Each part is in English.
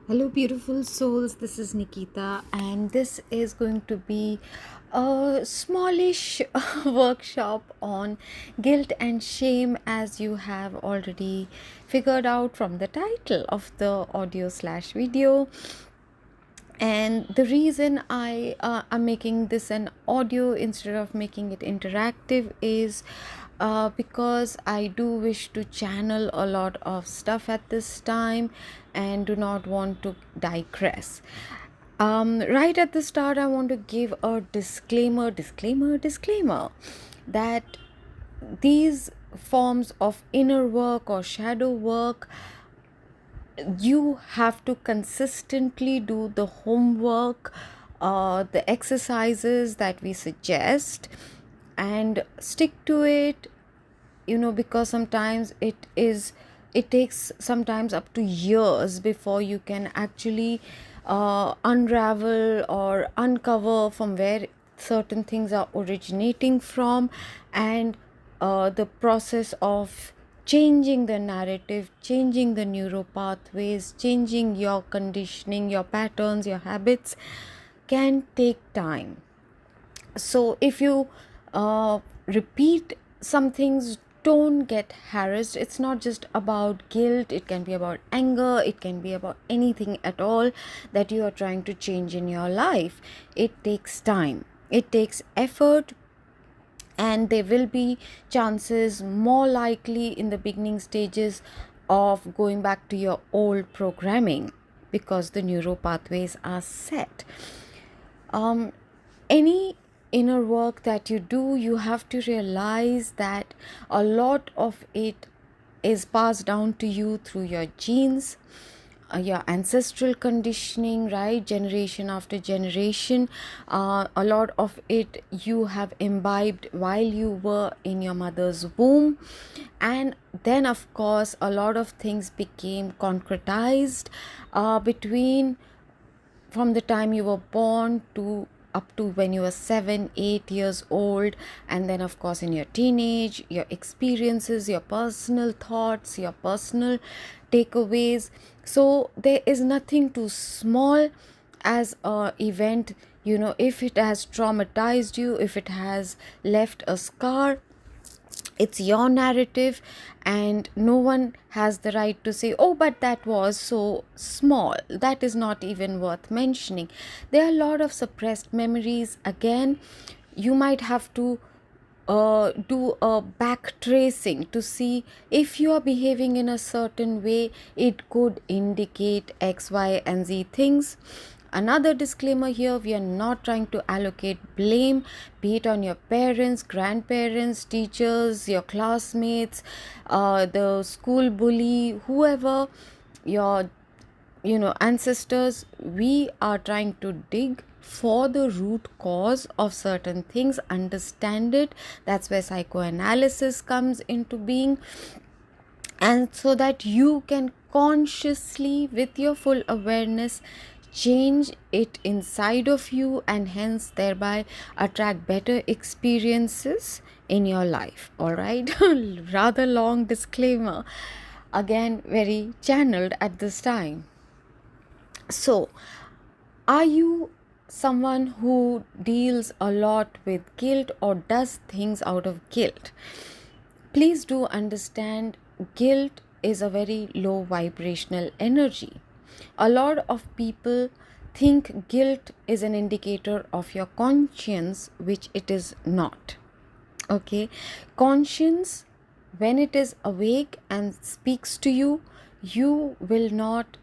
Hello, beautiful souls. This is Nikita, and this is going to be a smallish workshop on guilt and shame, as you have already figured out from the title of the audio slash video. And the reason I am making this an audio instead of making it interactive is because I do wish to channel a lot of stuff at this time and do not want to digress. Right at the start, I want to give a disclaimer that these forms of inner work or shadow work, you have to consistently do the homework, the exercises that we suggest, and stick to it, because sometimes it takes sometimes up to years before you can actually unravel or uncover from where certain things are originating from, and the process of changing the narrative, changing the neuropathways, changing your conditioning, your patterns, your habits can take time. So if you repeat some things, don't get harassed. It's not just about guilt, it can be about anger, it can be about anything at all that you are trying to change in your life. It takes time, it takes effort, and there will be chances more likely in the beginning stages of going back to your old programming because the neural pathways are set. Any inner work that you do, you have to realize that a lot of it is passed down to you through your genes, your ancestral conditioning, right? Generation after generation. A lot of it you have imbibed while you were in your mother's womb, and then of course a lot of things became concretized between from the time you were born to up to when you were 7 8 years old, and then of course in your teenage, your experiences, your personal thoughts, your personal takeaways. So there is nothing too small as a event. If it has traumatized you, if it has left a scar, it's your narrative, and no one has the right to say, oh, but that was so small, that is not even worth mentioning. There are a lot of suppressed memories. Again, you might have to do a back tracing to see if you are behaving in a certain way. It could indicate X, Y, and Z things. Another disclaimer here, we are not trying to allocate blame, be it on your parents, grandparents, teachers, your classmates, the school bully, whoever, your ancestors. We are trying to dig for the root cause of certain things, understand it. That's where psychoanalysis comes into being, and so that you can consciously, with your full awareness, change it inside of you, and hence thereby attract better experiences in your life. All right. Rather long disclaimer, again very channeled at this time. So, are you someone who deals a lot with guilt or does things out of guilt? Please do understand, guilt is a very low vibrational energy. A lot of people think guilt is an indicator of your conscience, which it is not. Okay, conscience, when it is awake and speaks to you, you will not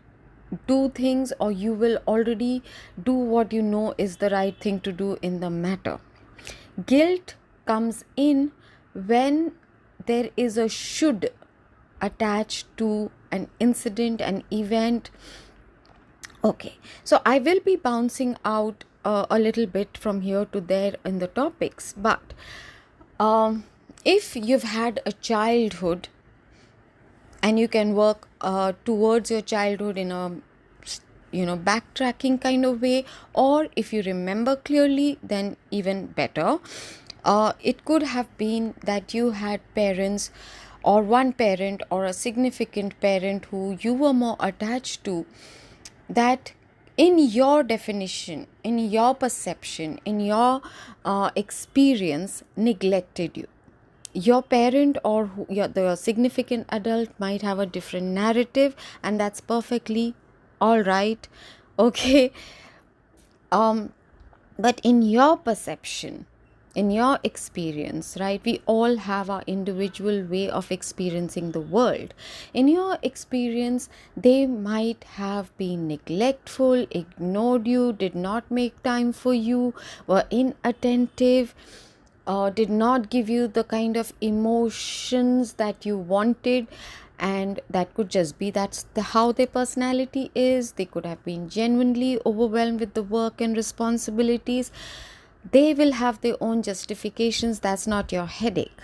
do things, or you will already do what you know is the right thing to do in the matter. Guilt comes in when there is a should attached to an incident, an event. Okay, so I will be bouncing out a little bit from here to there in the topics, but if you've had a childhood and you can work towards your childhood in a backtracking kind of way, or if you remember clearly, then even better. It could have been that you had parents, or one parent or a significant parent who you were more attached to, that in your definition, in your perception, in your experience, neglected you. Your parent or the significant adult might have a different narrative, and that's perfectly all right. Okay. um but in your perception, in your experience, right, we all have our individual way of experiencing the world. In your experience, they might have been neglectful, ignored you, did not make time for you, were inattentive, did not give you the kind of emotions that you wanted. And that could just be that's how their personality is. They could have been genuinely overwhelmed with the work and responsibilities. They will have their own justifications. That's not your headache.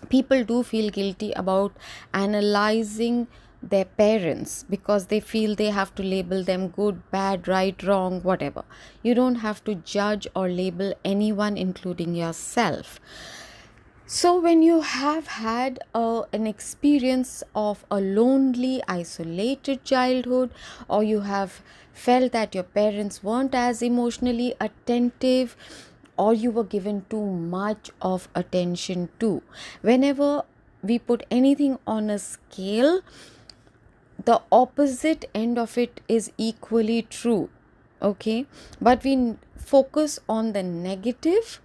People do feel guilty about analyzing their parents because they feel they have to label them good, bad, right, wrong, whatever. You don't have to judge or label anyone, including yourself. So, when you have had an experience of a lonely, isolated childhood, or you have felt that your parents weren't as emotionally attentive, or you were given too much of attention to, whenever we put anything on a scale, the opposite end of it is equally true. Okay, but we focus on the negative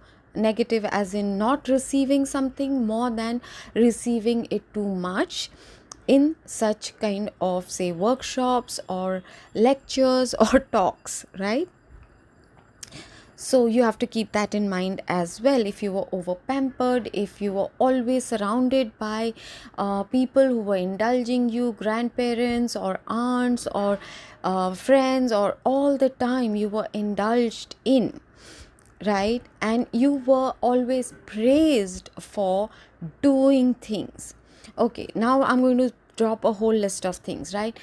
as in not receiving something more than receiving it too much in such kind of, say, workshops or lectures or talks, right? So you have to keep that in mind as well. If you were over pampered, if you were always surrounded by people who were indulging you, grandparents or aunts or friends, or all the time you were indulged in, right? And you were always praised for doing things. Okay, now I'm going to drop a whole list of things, right?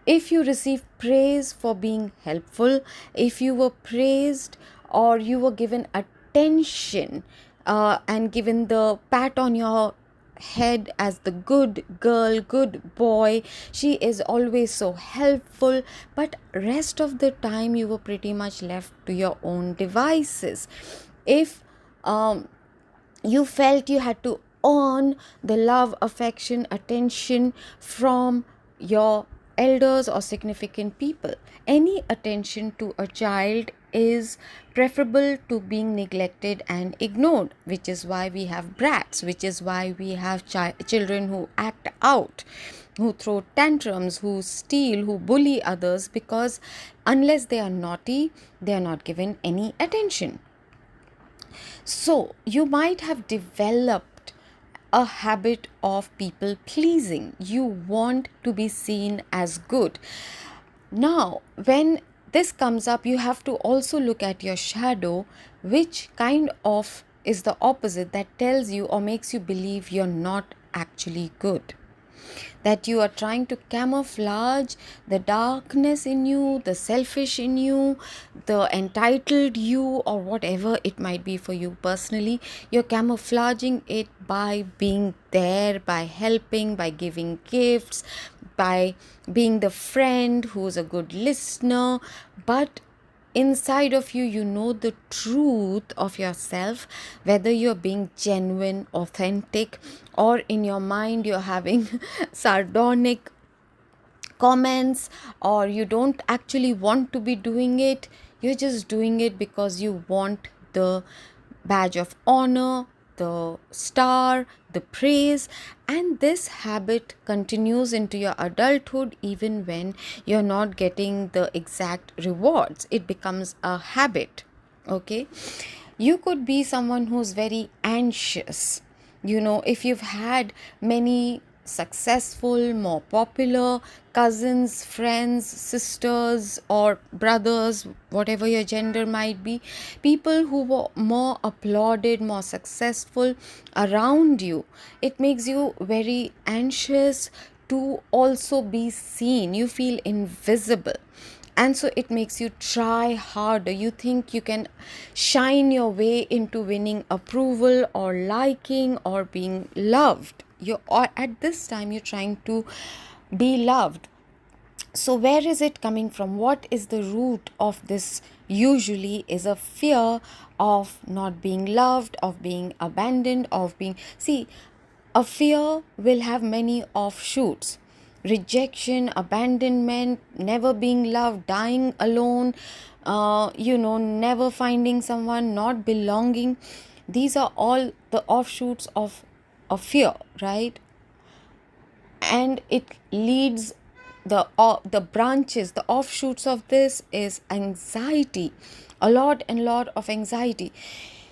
If you receive praise for being helpful, if you were praised or you were given attention and given the pat on your head as the good girl, good boy, she is always so helpful, but rest of the time you were pretty much left to your own devices. If you felt you had to earn the love, affection, attention from your elders or significant people. Any attention to a child is preferable to being neglected and ignored, which is why we have brats, which is why we have children who act out, who throw tantrums, who steal, who bully others, because unless they are naughty, they are not given any attention. So, you might have developed a habit of people pleasing. You want to be seen as good. Now, when this comes up, you have to also look at your shadow, which kind of is the opposite, that tells you or makes you believe you're not actually good, that you are trying to camouflage the darkness in you, the selfish in you, the entitled you, or whatever it might be for you personally. You're camouflaging it by being there, by helping, by giving gifts, by being the friend who's a good listener. But inside of you, you know the truth of yourself, whether you're being genuine, authentic, or in your mind you're having sardonic comments, or you don't actually want to be doing it. You're just doing it because you want the badge of honor, the star, the praise, and this habit continues into your adulthood even when you're not getting the exact rewards. It becomes a habit. Okay, you could be someone who's very anxious. If you've had many successful, more popular cousins, friends, sisters, or brothers, whatever your gender might be, people who were more applauded, more successful around you, it makes you very anxious to also be seen. You feel invisible, and so it makes you try harder. You think you can shine your way into winning approval or liking or being loved. At this time you're trying to be loved. So where is it coming from? What is the root of this? Usually is a fear of not being loved, of being abandoned, of being, see, a fear will have many offshoots: rejection, abandonment, never being loved, dying alone, never finding someone, not belonging. These are all the offshoots of fear, right? And it leads, the branches, the offshoots of this is anxiety, a lot and lot of anxiety.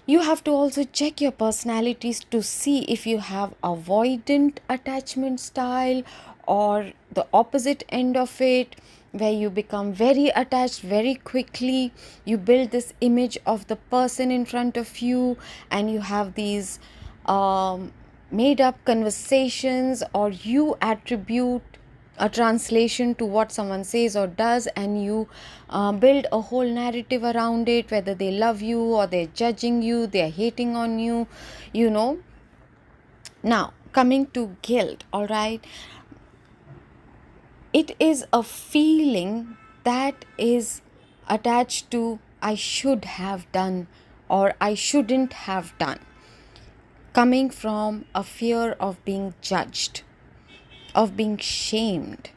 You have to also check your personalities to see if you have avoidant attachment style, or the opposite end of it, where you become very attached very quickly. You build this image of the person in front of you, and you have these made up conversations, or you attribute a translation to what someone says or does, and you build a whole narrative around it, whether they love you or they're judging you, they're hating on you, you know. Now, coming to guilt, all right, it is a feeling that is attached to I should have done or I shouldn't have done, coming from a fear of being judged, of being shamed.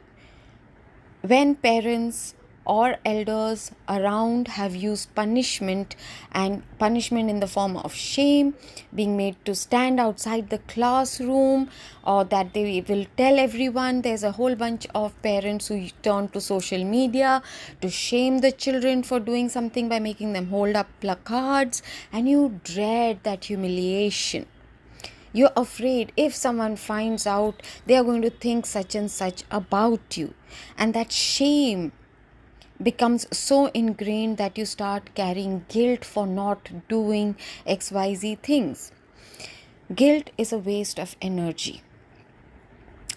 When parents or elders around have used punishment, and punishment in the form of shame, being made to stand outside the classroom, or that they will tell everyone, there's a whole bunch of parents who turn to social media to shame the children for doing something by making them hold up placards, and you dread that humiliation. You're afraid if someone finds out, they are going to think such and such about you. And that shame becomes so ingrained that you start carrying guilt for not doing XYZ things. Guilt is a waste of energy,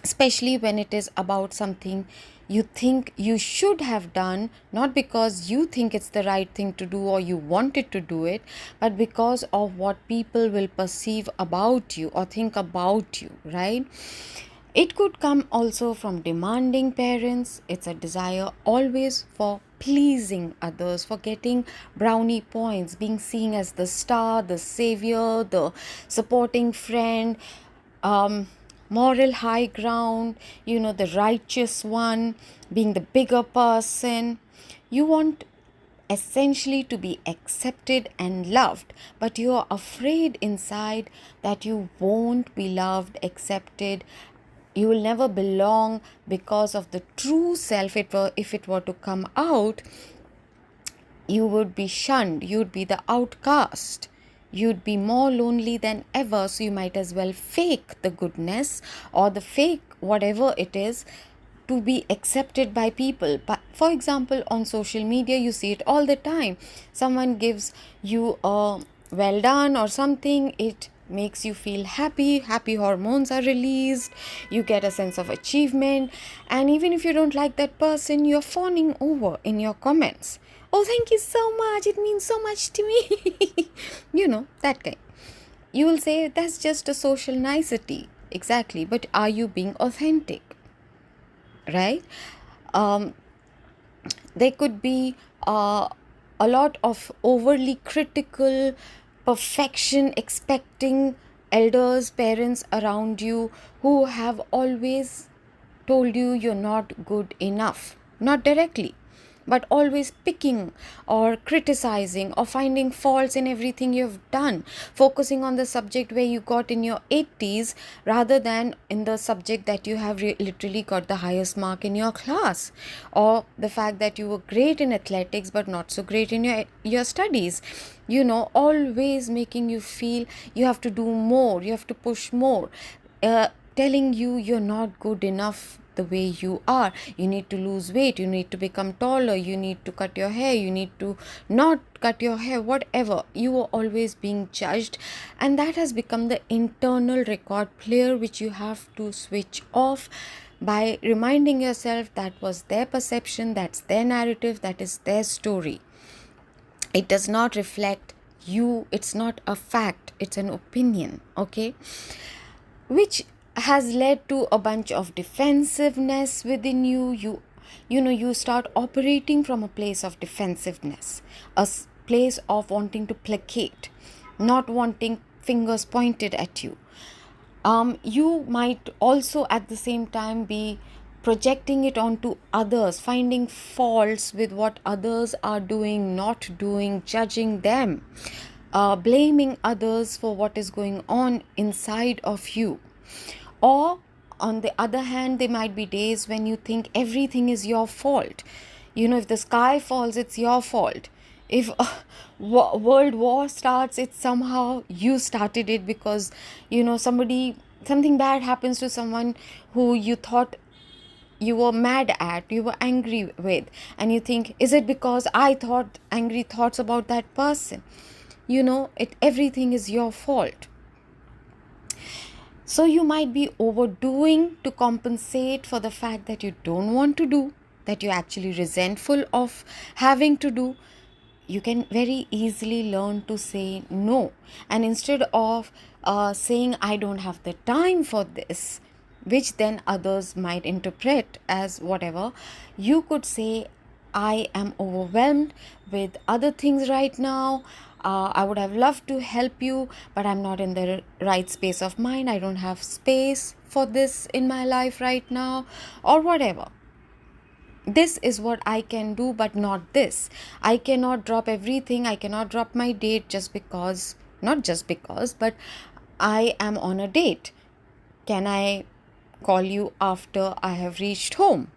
especially when it is about something you think you should have done, not because you think it's the right thing to do or you wanted to do it, but because of what people will perceive about you or think about you, right? It could come also from demanding parents. It's a desire always for pleasing others, for getting brownie points, being seen as the star, the savior, the supporting friend, moral high ground, the righteous one, being the bigger person. You want essentially to be accepted and loved, but you are afraid inside that you won't be loved, accepted. You will never belong because of the true self. If it were to come out, you would be shunned, you'd be the outcast, you'd be more lonely than ever. So you might as well fake the goodness or the fake whatever it is to be accepted by people. But for example, on social media, you see it all the time. Someone gives you a well done or something, it makes you feel happy hormones are released, you get a sense of achievement, and even if you don't like that person, you're fawning over in your comments. Oh, thank you so much, it means so much to me. That kind. You will say that's just a social nicety. Exactly, but are you being authentic? Right? There could be a lot of overly critical perfection expecting elders, parents around you who have always told you you're not good enough. Not directly, but always picking or criticizing or finding faults in everything you've done, focusing on the subject where you got in your 80s rather than in the subject that you have literally got the highest mark in your class, or the fact that you were great in athletics but not so great in your studies. Always making you feel you have to do more, you have to push more, telling you you're not good enough the way you are. You need to lose weight, you need to become taller, you need to cut your hair, you need to not cut your hair, whatever. You are always being judged, and that has become the internal record player which you have to switch off by reminding yourself that was their perception, that's their narrative, that is their story. It does not reflect you, it's not a fact, it's an opinion, okay? Which has led to a bunch of defensiveness within you. You you start operating from a place of defensiveness, place of wanting to placate, not wanting fingers pointed at you. You might also at the same time be projecting it onto others, finding faults with what others are doing, not doing, judging them, blaming others for what is going on inside of you. Or on the other hand, there might be days when you think everything is your fault. If the sky falls, it's your fault. If a world war starts, it's somehow you started it, because something bad happens to someone who you thought you were mad at, you were angry with, and you think, is it because I thought angry thoughts about that person? Everything is your fault. So you might be overdoing to compensate for the fact that you don't want to do, that you're actually resentful of having to do. You can very easily learn to say no. And instead of saying, I don't have the time for this, which then others might interpret as whatever, you could say, I am overwhelmed with other things right now. I would have loved to help you, but I'm not in the right space of mind. I don't have space for this in my life right now, or whatever. This is what I can do, but not this. I cannot drop everything. I cannot drop my date not just because, but I am on a date. Can I call you after I have reached home?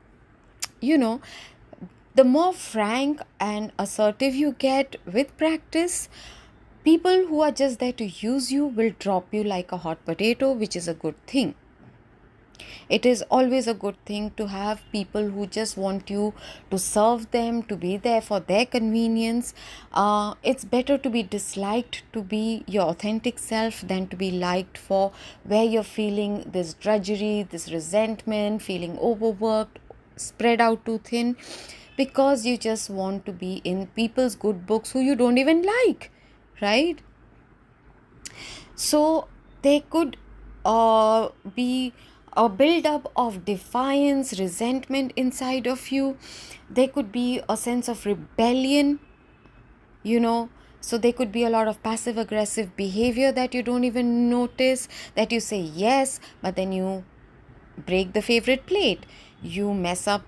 The more frank and assertive you get with practice, people who are just there to use you will drop you like a hot potato, which is a good thing. It is always a good thing to have people who just want you to serve them, to be there for their convenience. It's better to be disliked, to be your authentic self, than to be liked for where you're feeling this drudgery, this resentment, feeling overworked, spread out too thin, because you just want to be in people's good books who you don't even like, right? So there could be a build-up of defiance, resentment inside of you. There could be a sense of rebellion, so there could be a lot of passive-aggressive behavior that you don't even notice, that you say yes, but then you break the favorite plate. You mess up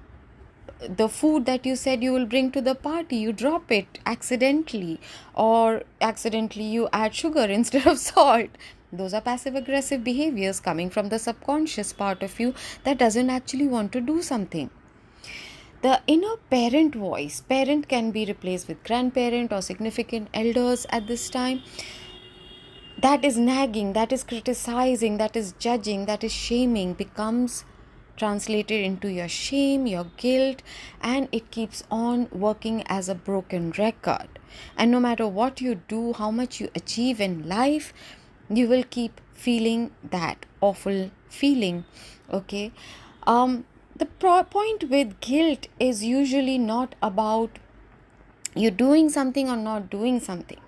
the food that you said you will bring to the party. You drop it accidentally, or accidentally you add sugar instead of salt. Those are passive aggressive behaviors coming from the subconscious part of you that doesn't actually want to do something. The inner parent voice, parent can be replaced with grandparent or significant elders at this time, that is nagging, that is criticizing, that is judging, that is shaming, becomes translated into your shame, your guilt, and it keeps on working as a broken record. And no matter what you do, how much you achieve in life, you will keep feeling that awful feeling. Okay. The point with guilt is usually not about you doing something or not doing something.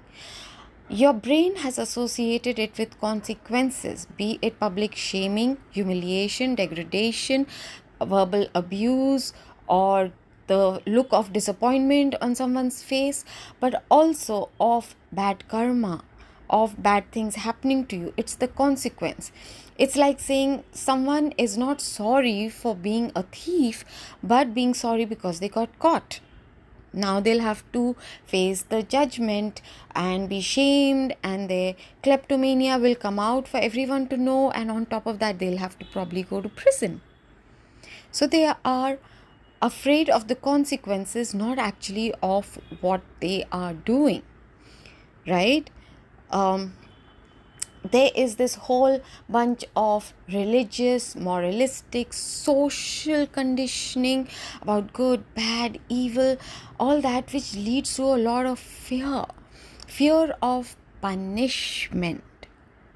Your brain has associated it with consequences, be it public shaming, humiliation, degradation, verbal abuse, or the look of disappointment on someone's face, but also of bad karma, of bad things happening to you. It's the consequence. It's like saying someone is not sorry for being a thief, but being sorry because they got caught. Now they'll have to face the judgment and be shamed, and their kleptomania will come out for everyone to know, and on top of that they'll have to probably go to prison. So they are afraid of the consequences, not actually of what they are doing, right? There is this whole bunch of religious, moralistic, social conditioning about good, bad, evil, all that, which leads to a lot of fear of punishment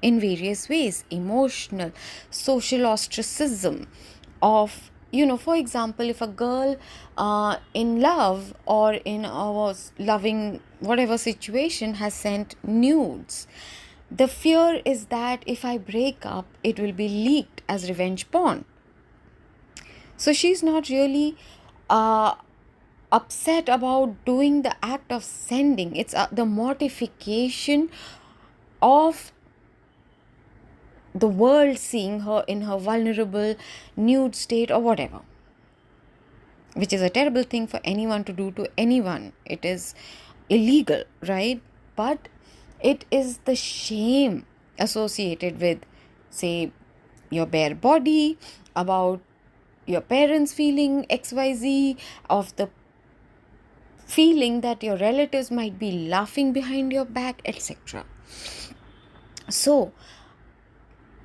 in various ways, emotional, social ostracism of, for example, if a girl in love or in a loving whatever situation has sent nudes, the fear is that if I break up, it will be leaked as revenge porn. So she's not really uh, upset about doing the act of sending. It's the mortification of the world seeing her in her vulnerable nude state or whatever, which is a terrible thing for anyone to do to anyone. It is illegal, right? But it is the shame associated with, say, your bare body, about your parents feeling XYZ, of the feeling that your relatives might be laughing behind your back, etc. So,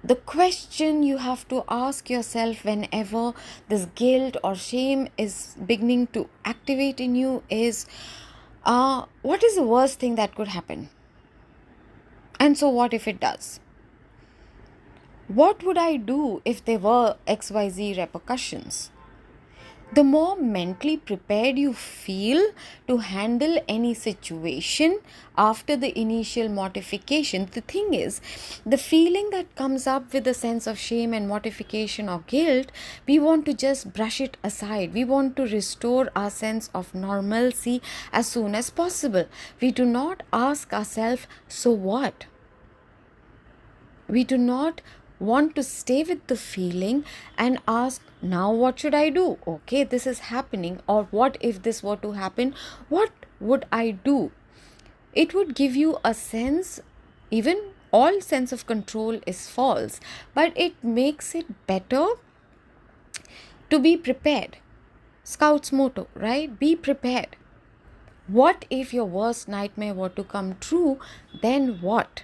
the question you have to ask yourself whenever this guilt or shame is beginning to activate in you is, what is the worst thing that could happen? And so what if it does? What would I do if there were XYZ repercussions? The more mentally prepared you feel to handle any situation after the initial mortification, the thing is, the feeling that comes up with a sense of shame and mortification or guilt, we want to just brush it aside. We want to restore our sense of normalcy as soon as possible. We do not ask ourselves, so what? We do not want to stay with the feeling and ask, now what should I do? Okay, this is happening, or what if this were to happen? What would I do? It would give you a sense, even all sense of control is false, but it makes it better to be prepared. Scout's motto, right? Be prepared. What if your worst nightmare were to come true? Then what?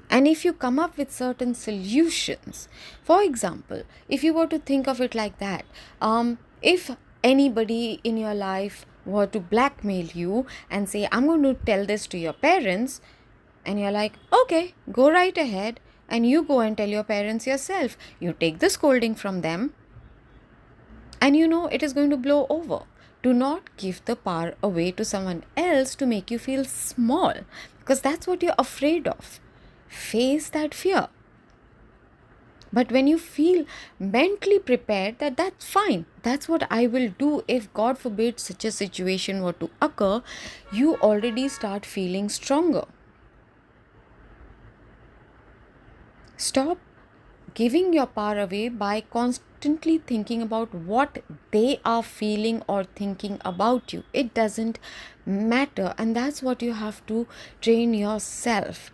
And if you come up with certain solutions, for example, if you were to think of it like that, if anybody in your life were to blackmail you and say, I'm going to tell this to your parents, and you're like, okay, go right ahead, and you go and tell your parents yourself. You take the scolding from them, and you know it is going to blow over. Do not give the power away to someone else to make you feel small, because that's what you're afraid of. Face that fear. But when you feel mentally prepared that that's fine, that's what I will do if God forbid such a situation were to occur, you already start feeling stronger. Stop giving your power away by constantly thinking about what they are feeling or thinking about you. It doesn't matter, and that's what you have to train yourself.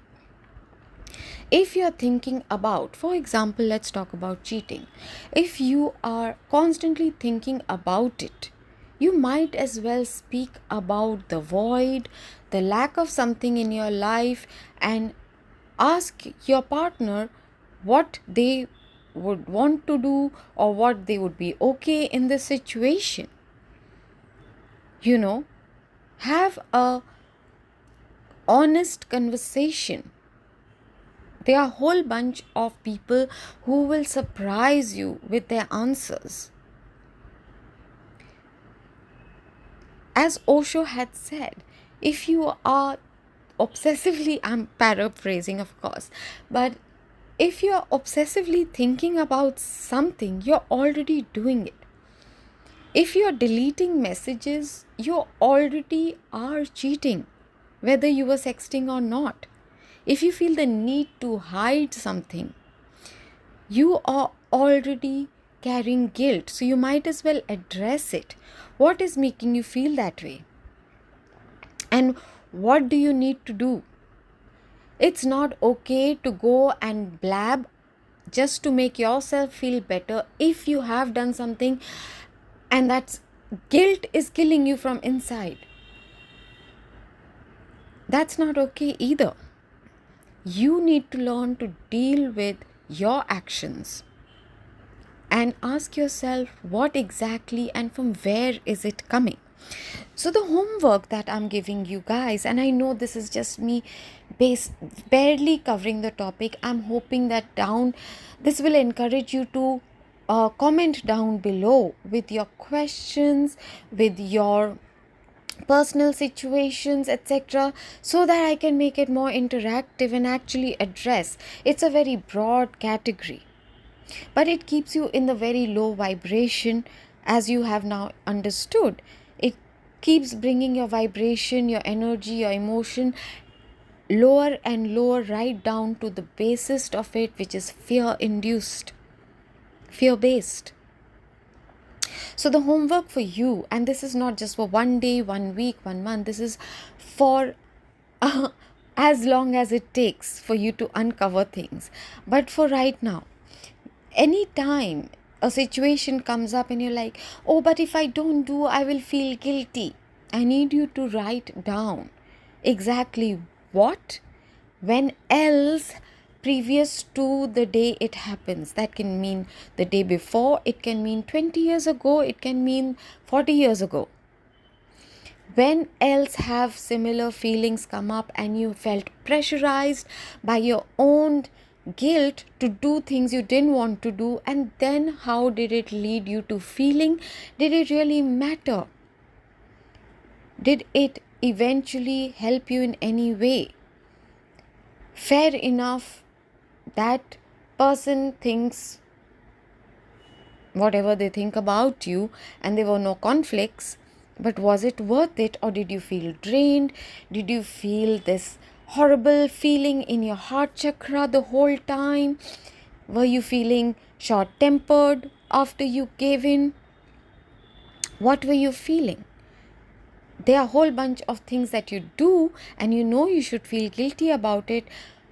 If you're thinking about, for example, let's talk about cheating. If you are constantly thinking about it, you might as well speak about the void, the lack of something in your life, and ask your partner what they would want to do or what they would be okay in this situation. You know, have a honest conversation. There are a whole bunch of people who will surprise you with their answers. As Osho had said, if you are obsessively, I'm paraphrasing of course, but if you're obsessively thinking about something, you're already doing it. If you're deleting messages, you already are cheating, whether you were sexting or not. If you feel the need to hide something, you are already carrying guilt. So you might as well address it. What is making you feel that way? And what do you need to do? It's not okay to go and blab just to make yourself feel better if you have done something and that's guilt is killing you from inside. That's not okay either. You need to learn to deal with your actions and ask yourself what exactly and from where is it coming. So the homework that I'm giving you guys, and I know this is just me barely covering the topic, I'm hoping that this will encourage you to comment down below with your questions, with your personal situations, etc., so that I can make it more interactive and actually address. It's a very broad category, but it keeps you in the very low vibration as you have now understood. It keeps bringing your vibration, your energy, your emotion lower and lower, right down to the basest of it, which is fear induced, fear based. So the homework for you, and this is not just for one day, 1 week, 1 month, this is for as long as it takes for you to uncover things. But for right now, anytime a situation comes up and you're like, oh, but if I don't do, I will feel guilty, I need you to write down exactly what, when else, previous to the day it happens. That can mean the day before, it can mean 20 years ago, it can mean 40 years ago. When else have similar feelings come up and you felt pressurized by your own guilt to do things you didn't want to do, and then how did it lead you to feeling? Did it really matter? Did it eventually help you in any way? Fair enough, that person thinks whatever they think about you and there were no conflicts, but was it worth it? Or did you feel drained? Did you feel this horrible feeling in your heart chakra the whole time? Were you feeling short-tempered after you gave in? What were you feeling? There are a whole bunch of things that you do and you know you should feel guilty about it,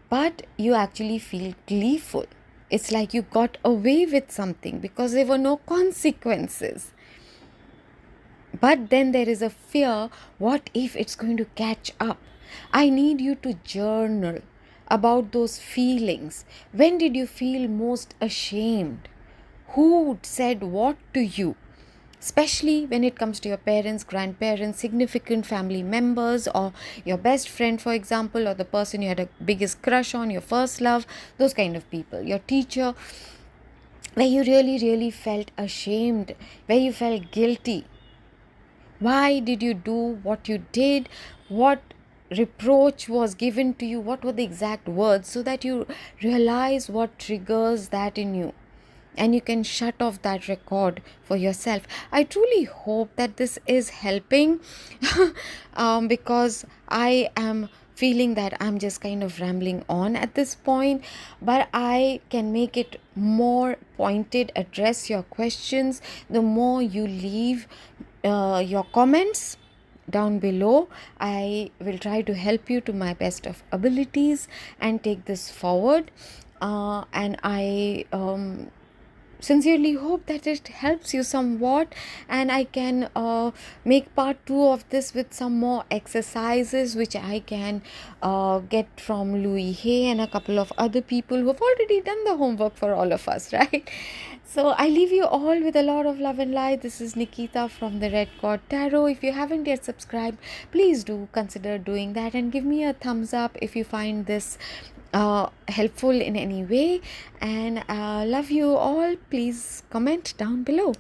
but you actually feel gleeful. It's like you got away with something because there were no consequences. But then there is a fear, what if it's going to catch up? I need you to journal about those feelings. When did you feel most ashamed? Who said what to you? Especially when it comes to your parents, grandparents, significant family members, or your best friend, for example, or the person you had a biggest crush on, your first love, those kind of people, your teacher, where you really felt ashamed, where you felt guilty. Why did you do what you did? What reproach was given to you? What were the exact words? So that you realize what triggers that in you, and you can shut off that record for yourself. I truly hope that this is helping because I am feeling that I'm just kind of rambling on at this point, but I can make it more pointed, address your questions the more you leave your comments down below. I will try to help you to my best of abilities and take this forward, and I sincerely hope that it helps you somewhat, and I can make part 2 of this with some more exercises which I can get from Louis Hay and a couple of other people who have already done the homework for all of us, right? So I leave you all with a lot of love and light. This is Nikita from the Red Cord Tarot. If you haven't yet subscribed, please do consider doing that and give me a thumbs up if you find this helpful in any way. And love you all. Please comment down below.